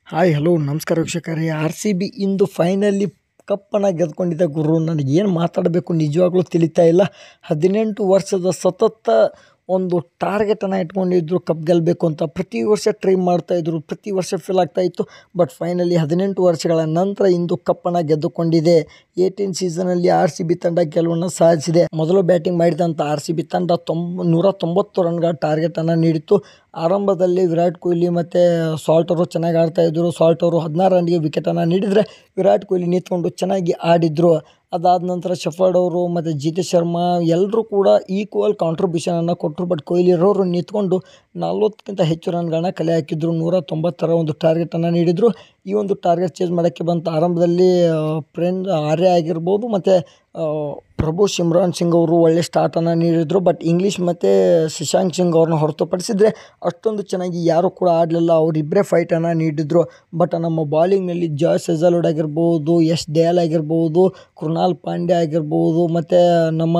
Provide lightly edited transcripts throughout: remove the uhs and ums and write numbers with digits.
Hi hello ನಮಸ್ಕಾರ ವೀಕ್ಷಕರೇ. R C B ಇಂದು finally ಕಪ್ಪನ್ನು ಗೆದ್ದುಕೊಂಡಿದ್ದ ಗುರು. ನನಗೇನು ಮಾತಾಡಬೇಕು ನಿಜವಾಗ್ಲೂ ತಿಳಿತಾ ಇಲ್ಲ. 18 ವರ್ಷದ ಸತತ ಒಂದು ಟಾರ್ಗೆಟನ್ನು ಇಟ್ಕೊಂಡಿದ್ರು ಕಪ್ ಗೆಲ್ಲಬೇಕು ಅಂತ. ಪ್ರತಿ ವರ್ಷ ಟ್ರೈ ಮಾಡ್ತಾಯಿದ್ರು, ಪ್ರತಿ ವರ್ಷ ಫೇಲ್ ಆಗ್ತಾಯಿತ್ತು. ಬಟ್ ಫೈನಲಿ 18 ವರ್ಷಗಳ ನಂತರ ಇಂದು ಕಪ್ಪನ್ನು ಗೆದ್ದುಕೊಂಡಿದೆ. 18 ಸೀಸನಲ್ಲಿ ಆರ್ ಸಿ ಬಿ ತಂಡ ಗೆಲುವನ್ನು ಸಾಧಿಸಿದೆ. ಮೊದಲು ಬ್ಯಾಟಿಂಗ್ ಮಾಡಿದಂಥ ಆರ್ ಸಿ ಬಿ ತಂಡ 190 ರನ್ಗಳ ಟಾರ್ಗೆಟನ್ನು ನೀಡಿತ್ತು. ಆರಂಭದಲ್ಲಿ ವಿರಾಟ್ ಕೊಹ್ಲಿ ಮತ್ತು ಸಾಲ್ಟ್ ಅವರು ಚೆನ್ನಾಗಿ ಆಡ್ತಾಯಿದ್ರು. ಸಾಲ್ಟ್ ಅವರು 16 ರನ್ಗೆ ವಿಕೆಟನ್ನು ನೀಡಿದರೆ ವಿರಾಟ್ ಕೊಹ್ಲಿ ನಿಂತ್ಕೊಂಡು ಚೆನ್ನಾಗಿ ಆಡಿದರು. ಅದಾದ ನಂತರ ಶೆಫರ್ಡ್ ಅವರು ಮತ್ತು ಜಿತೇಶ್ ಶರ್ಮಾ ಎಲ್ಲರೂ ಕೂಡ ಈಕ್ವಲ್ ಕಾಂಟ್ರಿಬ್ಯೂಷನನ್ನು ಕೊಟ್ಟರು. ಬಟ್ ಕೊಹ್ಲಿರವರು ನಿಂತ್ಕೊಂಡು 40ಕ್ಕಿಂತ ಹೆಚ್ಚು ರನ್ಗಳನ್ನ ಕಲೆ ಹಾಕಿದ್ರು. 190ರ ಒಂದು ಟಾರ್ಗೆಟನ್ನು ನೀಡಿದರು. ಈ ಒಂದು ಟಾರ್ಗೆಟ್ ಚೇಸ್ ಮಾಡೋಕ್ಕೆ ಬಂತು. ಆರಂಭದಲ್ಲಿ ಆರ್ಯ ಆಗಿರ್ಬೋದು ಮತ್ತು ಪ್ರಭು ಸಿಮ್ರಾನ್ ಸಿಂಗ್ ಅವರು ಒಳ್ಳೆ ಸ್ಟಾರ್ಟನ್ನು ನೀಡಿದರು. ಬಟ್ ಇಂಗ್ಲೀಷ್ ಮತ್ತು ಶಶಾಂಕ್ ಸಿಂಗ್ ಅವ್ರನ್ನ ಹೊರತುಪಡಿಸಿದರೆ ಅಷ್ಟೊಂದು ಚೆನ್ನಾಗಿ ಯಾರೂ ಕೂಡ ಆಡಲಿಲ್ಲ. ಅವರಿಬ್ಬರೇ ಫೈಟನ್ನು ನೀಡಿದರು. ಬಟ್ ನಮ್ಮ ಬಾಲಿಂಗ್ನಲ್ಲಿ ಜಾಯ್ಸ್ ಹೆಜಲ್ವುಡ್ ಆಗಿರ್ಬೋದು, ಯಶ್ ದಯಾಲ್ ಆಗಿರ್ಬೋದು, ಕೃಣಾಲ್ ಪಾಂಡ್ಯ ಆಗಿರ್ಬೋದು ಮತ್ತು ನಮ್ಮ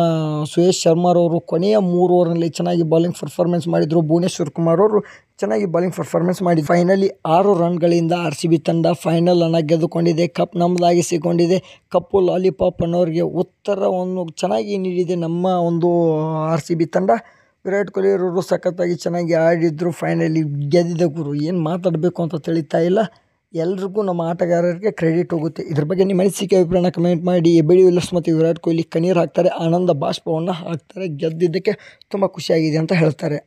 ಸುಯೇಶ್ ಶರ್ಮಾರವರು ಕೊನೆಯ 3 ಓವರ್ನಲ್ಲಿ ಚೆನ್ನಾಗಿ ಬಾಲಿಂಗ್ ಪರ್ಫಾರ್ಮೆನ್ಸ್ ಮಾಡಿದರು. ಭುವನೇಶ್ವರ್ ಕುಮಾರ್ ಅವರು ಚೆನ್ನಾಗಿ ಬಾಲಿಂಗ್ ಪರ್ಫಾರ್ಮೆನ್ಸ್ ಮಾಡಿದ್ರು. ಫೈನಲಿ 6 ರನ್ಗಳಿಂದ ಆರ್ ಸಿ ಬಿ ತಂಡ ಫೈನಲನ್ನು ಗೆದ್ದುಕೊಂಡಿದೆ. ಕಪ್ ನಮ್ಮದಾಗಿಸಿಕೊಂಡಿದೆ. ಕಪ್ಪು ಲಾಲಿಪಾಪ್ ಅನ್ನೋರಿಗೆ ಉತ್ತರವನ್ನು ಚೆನ್ನಾಗಿ ನೀಡಿದೆ ನಮ್ಮ ಒಂದು ಆರ್ ಸಿ ಬಿ ತಂಡ. ವಿರಾಟ್ ಕೊಹ್ಲಿ ಅವರು ಸಖತ್ತಾಗಿ ಚೆನ್ನಾಗಿ ಆಡಿದ್ರು. ಫೈನಲಿ ಗೆದ್ದಿದ್ದ ಗುರು. ಏನು ಮಾತಾಡಬೇಕು ಅಂತ ತಿಳಿತಾ ಇಲ್ಲ. ಎಲ್ರಿಗೂ ನಮ್ಮ ಆಟಗಾರರಿಗೆ ಕ್ರೆಡಿಟ್ ಹೋಗುತ್ತೆ. ಇದ್ರ ಬಗ್ಗೆ ನಿಮ್ಮ ಅನಿಸಿಕೆ ಅಭಿಪ್ರಾಯನ ಕಮೆಂಟ್ ಮಾಡಿ. ಎಬಿ ಡಿ ವಿಲಿಯರ್ಸ್ ಮತ್ತು ವಿರಾಟ್ ಕೊಹ್ಲಿ ಕಣ್ಣೀರು ಹಾಕ್ತಾರೆ, ಆನಂದ ಬಾಷ್ಪವನ್ನು ಹಾಕ್ತಾರೆ. ಗೆದ್ದಿದ್ದಕ್ಕೆ ತುಂಬ ಖುಷಿಯಾಗಿದೆ ಅಂತ ಹೇಳ್ತಾರೆ.